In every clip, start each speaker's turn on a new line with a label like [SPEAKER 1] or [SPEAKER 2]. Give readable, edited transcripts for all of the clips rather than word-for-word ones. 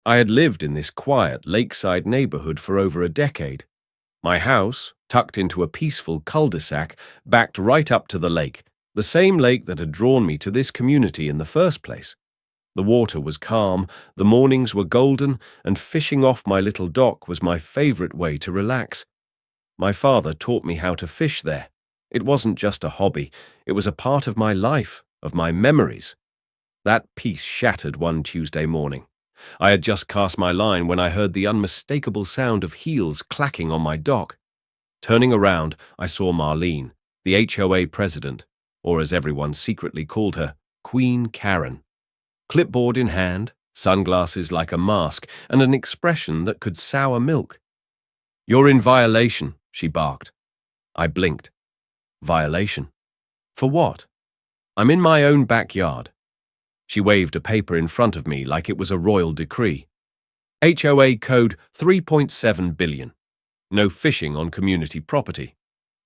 [SPEAKER 1] I had lived in this quiet lakeside neighborhood for over a decade. My house, tucked into a peaceful cul-de-sac, backed right up to the lake, the same lake that had drawn me to this community in the first place. The water was calm, the mornings were golden, and fishing off my little dock was my favorite way to relax. My father taught me how to fish there. It wasn't just a hobby, it was a part of my life, of my memories. That peace shattered one Tuesday morning. I had just cast my line when I heard the unmistakable sound of heels clacking on my dock. Turning around, I saw Marlene, the HOA president, or as everyone secretly called her, Queen Karen. Clipboard in hand, sunglasses like a mask, and an expression that could sour milk. "You're in violation," she barked. I blinked. Violation? For what? I'm in my own backyard. She waved a paper in front of me like it was a royal decree. HOA Code 3.7 billion. No fishing on community property.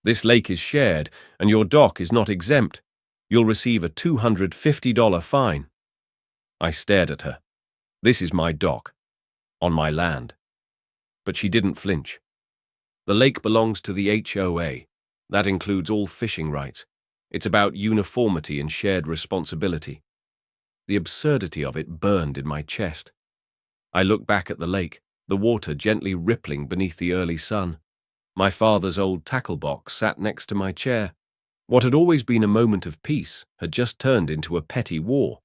[SPEAKER 1] This lake is shared, and your dock is not exempt. You'll receive a $250 fine. I stared at her. This is my dock. On my land. But she didn't flinch. The lake belongs to the HOA. That includes all fishing rights. It's about uniformity and shared responsibility. The absurdity of it burned in my chest. I looked back at the lake, the water gently rippling beneath the early sun. My father's old tackle box sat next to my chair. What had always been a moment of peace had just turned into a petty war.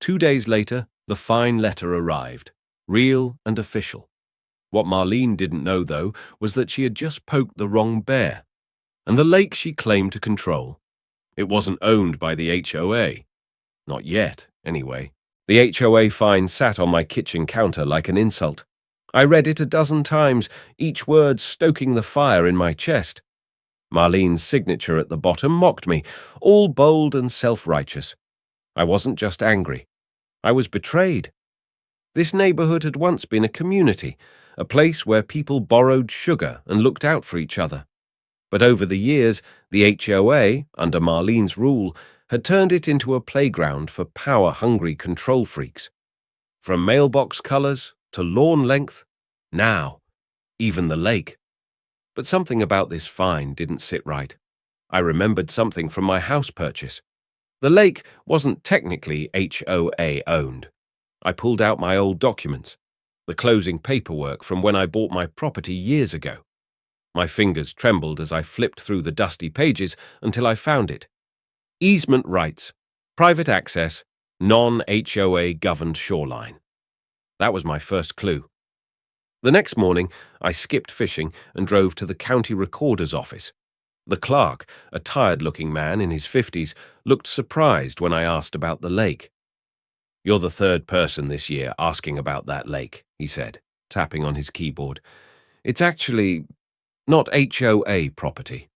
[SPEAKER 1] 2 days later, the fine letter arrived, real and official. What Marlene didn't know, though, was that she had just poked the wrong bear. And the lake she claimed to control, it wasn't owned by the HOA. Not yet, anyway. The HOA fine sat on my kitchen counter like an insult. I read it a dozen times, each word stoking the fire in my chest. Marlene's signature at the bottom mocked me, all bold and self-righteous. I wasn't just angry. I was betrayed. This neighborhood had once been a community, a place where people borrowed sugar and looked out for each other. But over the years, the HOA, under Marlene's rule, had turned it into a playground for power-hungry control freaks. From mailbox colors to lawn length, now, even the lake. But something about this fine didn't sit right. I remembered something from my house purchase. The lake wasn't technically HOA owned. I pulled out my old documents, the closing paperwork from when I bought my property years ago. My fingers trembled as I flipped through the dusty pages until I found it. Easement rights, private access, non-HOA governed shoreline. That was my first clue. The next morning, I skipped fishing and drove to the county recorder's office. The clerk, a tired-looking man in his 50s, looked surprised when I asked about the lake. "You're the third person this year asking about that lake," he said, tapping on his keyboard. "It's actually not HOA property."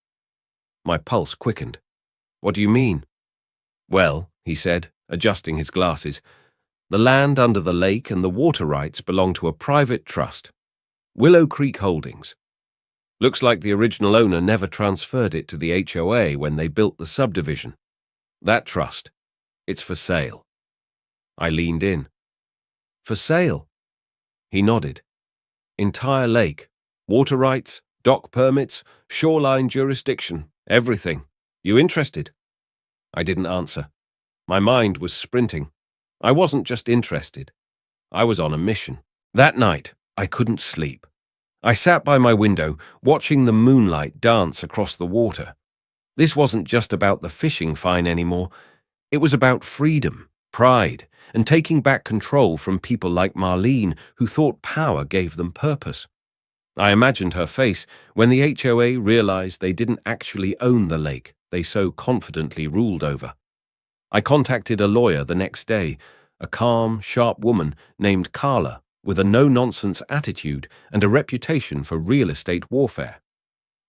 [SPEAKER 1] My pulse quickened. "What do you mean?" "Well," he said, adjusting his glasses, "the land under the lake and the water rights belong to a private trust. Willow Creek Holdings. Looks like the original owner never transferred it to the HOA when they built the subdivision. That trust, it's for sale." I leaned in. "For sale?" He nodded. "Entire lake, water rights, dock permits, shoreline jurisdiction, everything. You interested?" I didn't answer. My mind was sprinting. I wasn't just interested. I was on a mission. That night, I couldn't sleep. I sat by my window, watching the moonlight dance across the water. This wasn't just about the fishing fine anymore. It was about freedom, pride, and taking back control from people like Marlene who thought power gave them purpose. I imagined her face when the HOA realized they didn't actually own the lake they so confidently ruled over. I contacted a lawyer the next day, a calm, sharp woman named Carla, with a no-nonsense attitude and a reputation for real estate warfare.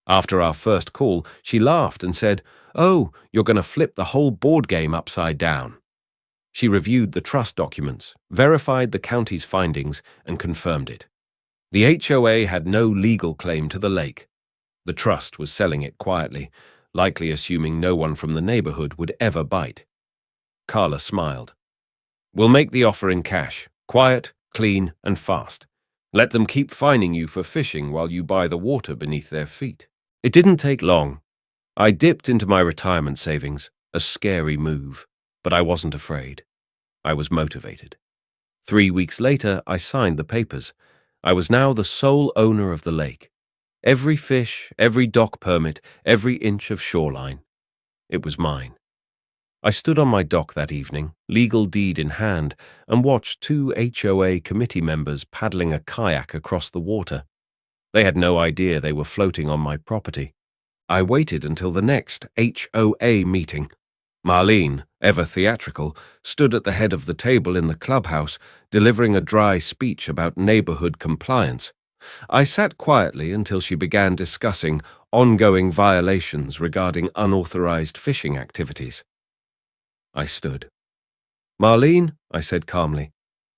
[SPEAKER 1] After our first call, she laughed and said, "Oh, you're going to flip the whole board game upside down." She reviewed the trust documents, verified the county's findings, and confirmed it. The HOA had no legal claim to the lake. The trust was selling it quietly, likely assuming no one from the neighborhood would ever bite. Carla smiled. "We'll make the offer in cash, quiet, clean and fast. Let them keep fining you for fishing while you buy the water beneath their feet. It didn't take long. I dipped into my retirement savings, a scary move, but I wasn't afraid. I was motivated. 3 weeks later, I signed the papers. I was now the sole owner of the lake. Every fish, every dock permit, every inch of shoreline. It was mine. I stood on my dock that evening, legal deed in hand, and watched 2 HOA committee members paddling a kayak across the water. They had no idea they were floating on my property. I waited until the next HOA meeting. Marlene, ever theatrical, stood at the head of the table in the clubhouse, delivering a dry speech about neighborhood compliance. I sat quietly until she began discussing ongoing violations regarding unauthorized fishing activities. I stood. "Marlene," I said calmly,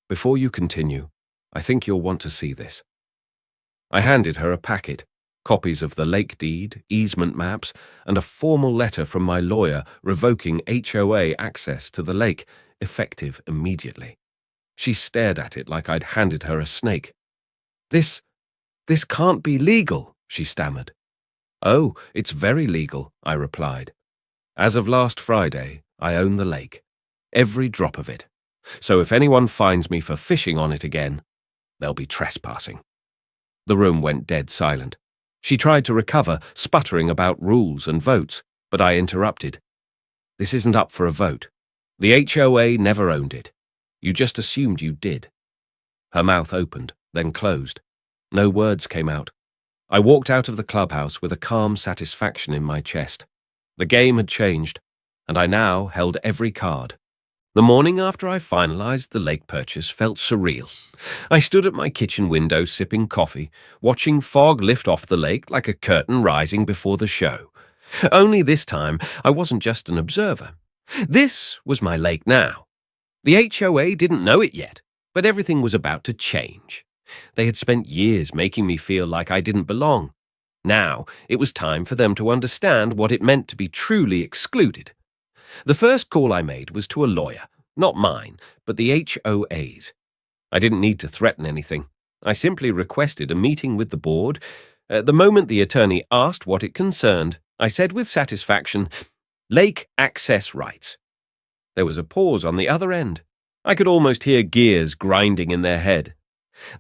[SPEAKER 1] "before you continue, I think you'll want to see this." I handed her a packet, copies of the lake deed, easement maps, and a formal letter from my lawyer revoking HOA access to the lake, effective immediately. She stared at it like I'd handed her a snake. This can't be legal," she stammered. "Oh, it's very legal," I replied. "As of last Friday, I own the lake, every drop of it. So if anyone finds me for fishing on it again, they'll be trespassing." The room went dead silent. She tried to recover, sputtering about rules and votes, but I interrupted. "This isn't up for a vote. The HOA never owned it. You just assumed you did." Her mouth opened, then closed. No words came out. I walked out of the clubhouse with a calm satisfaction in my chest. The game had changed, and I now held every card. The morning after I finalized the lake purchase felt surreal. I stood at my kitchen window sipping coffee, watching fog lift off the lake like a curtain rising before the show. Only this time, I wasn't just an observer. This was my lake now. The HOA didn't know it yet, but everything was about to change. They had spent years making me feel like I didn't belong. Now, it was time for them to understand what it meant to be truly excluded. The first call I made was to a lawyer, not mine, but the HOA's. I didn't need to threaten anything. I simply requested a meeting with the board. At the moment the attorney asked what it concerned, I said with satisfaction, "Lake access rights." There was a pause on the other end. I could almost hear gears grinding in their head.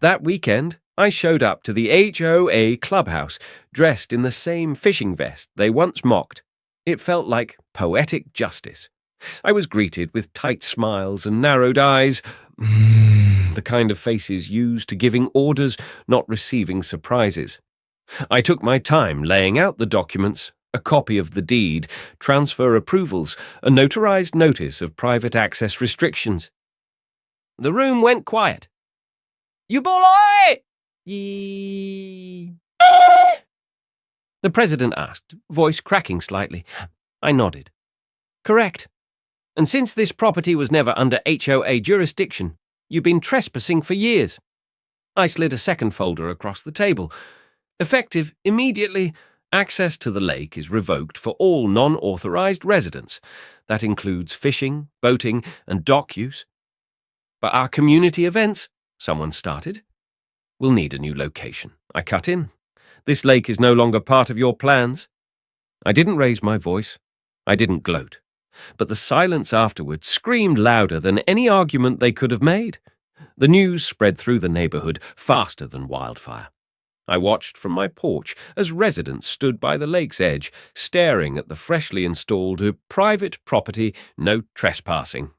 [SPEAKER 1] That weekend, I showed up to the HOA clubhouse, dressed in the same fishing vest they once mocked. It felt like poetic justice. I was greeted with tight smiles and narrowed eyes, the kind of faces used to giving orders, not receiving surprises. I took my time laying out the documents, a copy of the deed, transfer approvals, a notarized notice of private access restrictions. The room went quiet. "You boy!" Yee. The president asked, voice cracking slightly. I nodded. "Correct. And since this property was never under HOA jurisdiction, you've been trespassing for years." I slid a second folder across the table. "Effective immediately, access to the lake is revoked for all non-authorized residents. That includes fishing, boating, and dock use." "But our community events," someone started. "We'll need a new location," I cut in. "This lake is no longer part of your plans." I didn't raise my voice. I didn't gloat. But the silence afterward screamed louder than any argument they could have made. The news spread through the neighborhood faster than wildfire. I watched from my porch as residents stood by the lake's edge, staring at the freshly installed private property, no trespassing.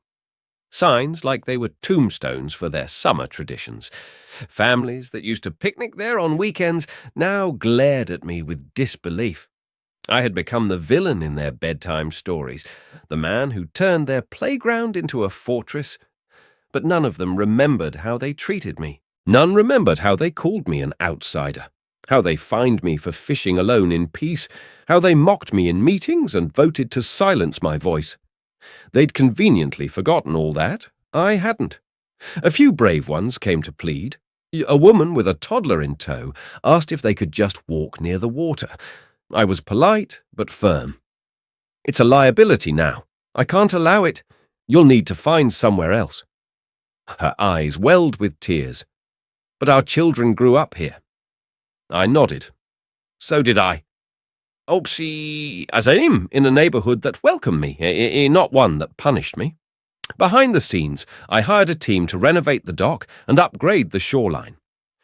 [SPEAKER 1] Signs like they were tombstones for their summer traditions. Families that used to picnic there on weekends now glared at me with disbelief. I had become the villain in their bedtime stories, the man who turned their playground into a fortress. But none of them remembered how they treated me. None remembered how they called me an outsider, how they fined me for fishing alone in peace, how they mocked me in meetings and voted to silence my voice. They'd conveniently forgotten all that. I hadn't. A few brave ones came to plead. A woman with a toddler in tow asked if they could just walk near the water. I was polite, but firm. "It's a liability now. I can't allow it. You'll need to find somewhere else." Her eyes welled with tears. But our children grew up here. I nodded. So did I. Obsi Azim in a neighborhood that welcomed me, not one that punished me. Behind the scenes, I hired a team to renovate the dock and upgrade the shoreline.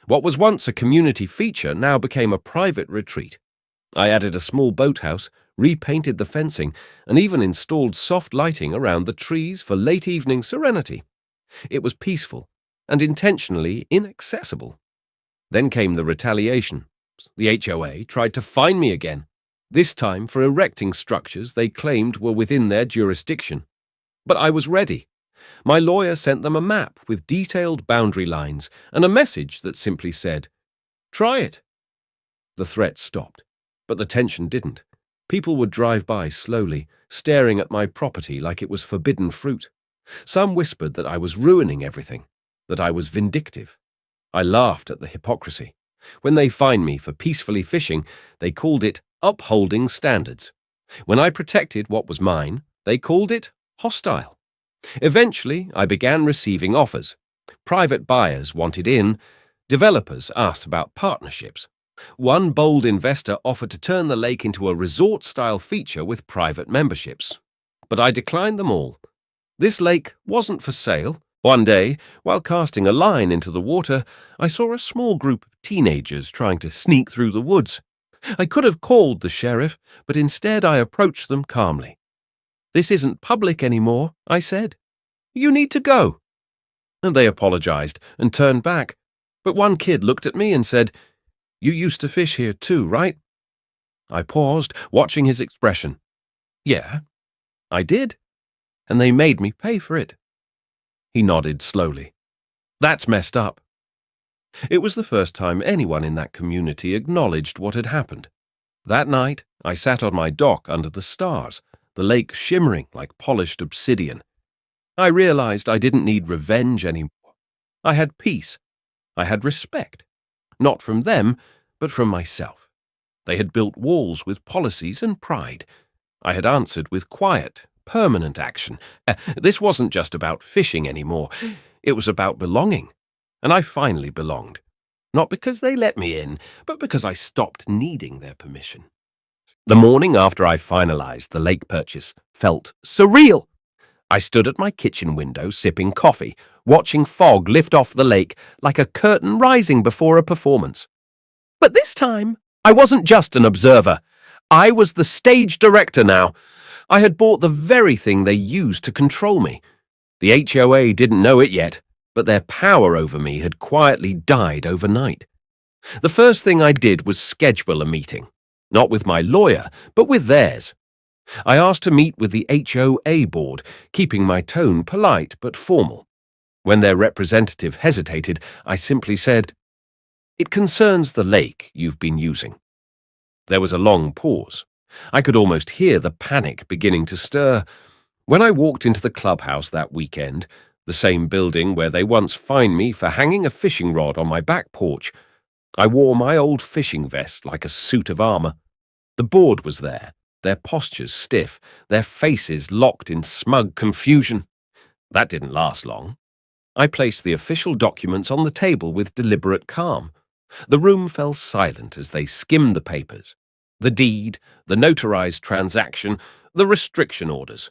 [SPEAKER 1] What was once a community feature now became a private retreat. I added a small boathouse, repainted the fencing, and even installed soft lighting around the trees for late evening serenity. It was peaceful and intentionally inaccessible. Then came the retaliation. The HOA tried to fine me again, this time for erecting structures they claimed were within their jurisdiction. But I was ready. My lawyer sent them a map with detailed boundary lines and a message that simply said, "Try it." The threat stopped, but the tension didn't. People would drive by slowly, staring at my property like it was forbidden fruit. Some whispered that I was ruining everything, that I was vindictive. I laughed at the hypocrisy. When they fined me for peacefully fishing, they called it upholding standards. When I protected what was mine, they called it hostile. Eventually, I began receiving offers. Private buyers wanted in. Developers asked about partnerships. One bold investor offered to turn the lake into a resort-style feature with private memberships. But I declined them all. This lake wasn't for sale. One day, while casting a line into the water, I saw a small group of teenagers trying to sneak through the woods. I could have called the sheriff, but instead I approached them calmly. "This isn't public anymore," I said. "You need to go." And they apologized and turned back. But one kid looked at me and said, "You used to fish here too, right?" I paused, watching his expression. "Yeah, I did. And they made me pay for it." He nodded slowly. "That's messed up." It was the first time anyone in that community acknowledged what had happened. That night, I sat on my dock under the stars, the lake shimmering like polished obsidian. I realized I didn't need revenge anymore. I had peace. I had respect. Not from them, but from myself. They had built walls with policies and pride. I had answered with quiet, permanent action. This wasn't just about fishing anymore. It was about belonging. And I finally belonged. Not because they let me in, but because I stopped needing their permission. The morning after I finalized the lake purchase felt surreal. I stood at my kitchen window sipping coffee, watching fog lift off the lake like a curtain rising before a performance. But this time, I wasn't just an observer. I was the stage director now. I had bought the very thing they used to control me. The HOA didn't know it yet, but their power over me had quietly died overnight. The first thing I did was schedule a meeting, not with my lawyer, but with theirs. I asked to meet with the HOA board, keeping my tone polite but formal. When their representative hesitated, I simply said, "It concerns the lake you've been using." There was a long pause. I could almost hear the panic beginning to stir. When I walked into the clubhouse that weekend, the same building where they once fined me for hanging a fishing rod on my back porch, I wore my old fishing vest like a suit of armor. The board was there, their postures stiff, their faces locked in smug confusion. That didn't last long. I placed the official documents on the table with deliberate calm. The room fell silent as they skimmed the papers. The deed, the notarized transaction, the restriction orders.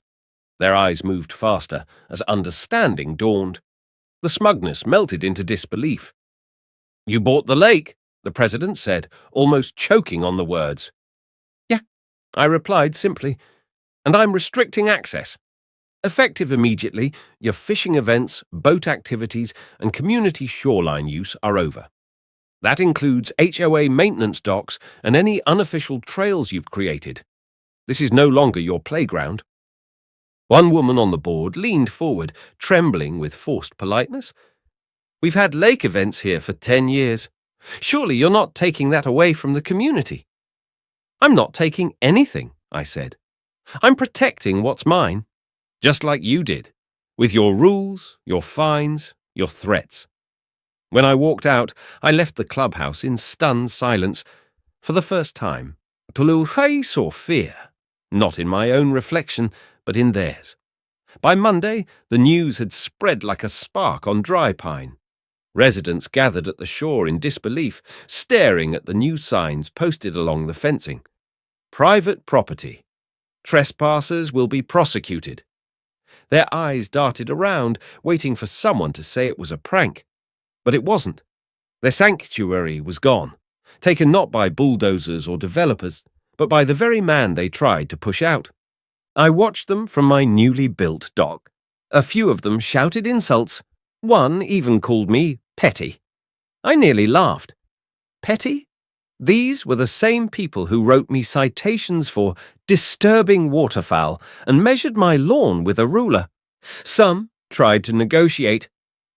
[SPEAKER 1] Their eyes moved faster as understanding dawned. The smugness melted into disbelief. "You bought the lake," the president said, almost choking on the words. "Yeah," I replied simply, "and I'm restricting access. Effective immediately, your fishing events, boat activities, and community shoreline use are over. That includes HOA maintenance docks and any unofficial trails you've created. This is no longer your playground." One woman on the board leaned forward, trembling with forced politeness. "We've had lake events here for 10 years. Surely you're not taking that away from the community." "I'm not taking anything," I said. "I'm protecting what's mine, just like you did, with your rules, your fines, your threats." When I walked out, I left the clubhouse in stunned silence. For the first time, to lose face or fear, not in my own reflection, but in theirs. By Monday, the news had spread like a spark on dry pine. Residents gathered at the shore in disbelief, staring at the new signs posted along the fencing. Private property. Trespassers will be prosecuted. Their eyes darted around, waiting for someone to say it was a prank. But it wasn't. Their sanctuary was gone, taken not by bulldozers or developers, but by the very man they tried to push out. I watched them from my newly built dock. A few of them shouted insults. One even called me petty. I nearly laughed. Petty? These were the same people who wrote me citations for disturbing waterfowl and measured my lawn with a ruler. Some tried to negotiate.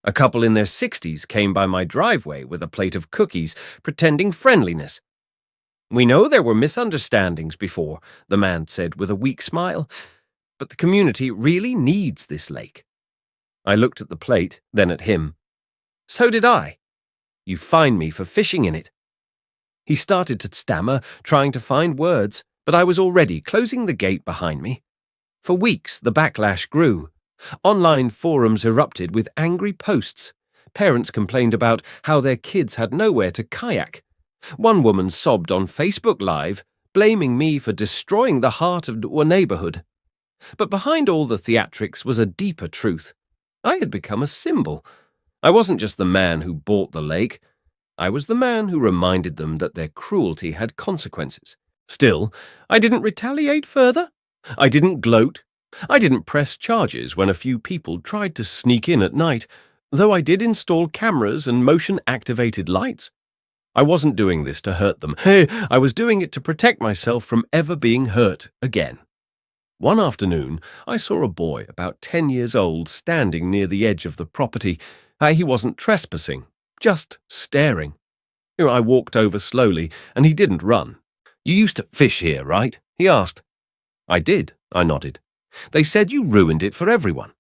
[SPEAKER 1] A couple in their 60s came by my driveway with a plate of cookies, pretending friendliness. We know there were misunderstandings before, the man said with a weak smile, but the community really needs this lake. I looked at the plate, then at him. So did I. You fine me for fishing in it. He started to stammer, trying to find words, but I was already closing the gate behind me. For weeks, the backlash grew. Online forums erupted with angry posts. Parents complained about how their kids had nowhere to kayak. One woman sobbed on Facebook Live, blaming me for destroying the heart of our neighborhood. But behind all the theatrics was a deeper truth. I had become a symbol. I wasn't just the man who bought the lake. I was the man who reminded them that their cruelty had consequences. Still, I didn't retaliate further. I didn't gloat. I didn't press charges when a few people tried to sneak in at night, though I did install cameras and motion-activated lights. I wasn't doing this to hurt them. I was doing it to protect myself from ever being hurt again. One afternoon, I saw a boy about 10 years old standing near the edge of the property. He wasn't trespassing, just staring. I walked over slowly, and he didn't run. "You used to fish here, right?" he asked. "I did," I nodded. "They said you ruined it for everyone."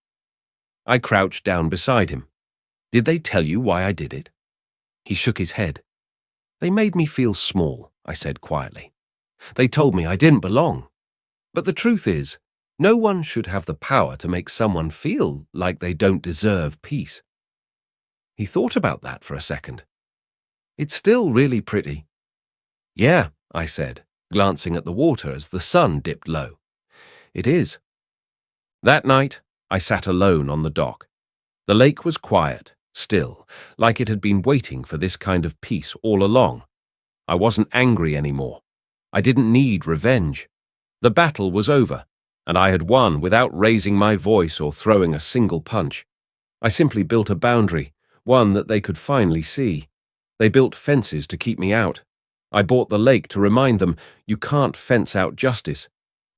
[SPEAKER 1] I crouched down beside him. "Did they tell you why I did it?" He shook his head. "They made me feel small," I said quietly. "They told me I didn't belong. But the truth is, no one should have the power to make someone feel like they don't deserve peace." He thought about that for a second. "It's still really pretty." "Yeah," I said, glancing at the water as the sun dipped low. "It is." That night, I sat alone on the dock. The lake was quiet, still, like it had been waiting for this kind of peace all along. I wasn't angry anymore. I didn't need revenge. The battle was over, and I had won without raising my voice or throwing a single punch. I simply built a boundary, one that they could finally see. They built fences to keep me out. I bought the lake to remind them, you can't fence out justice.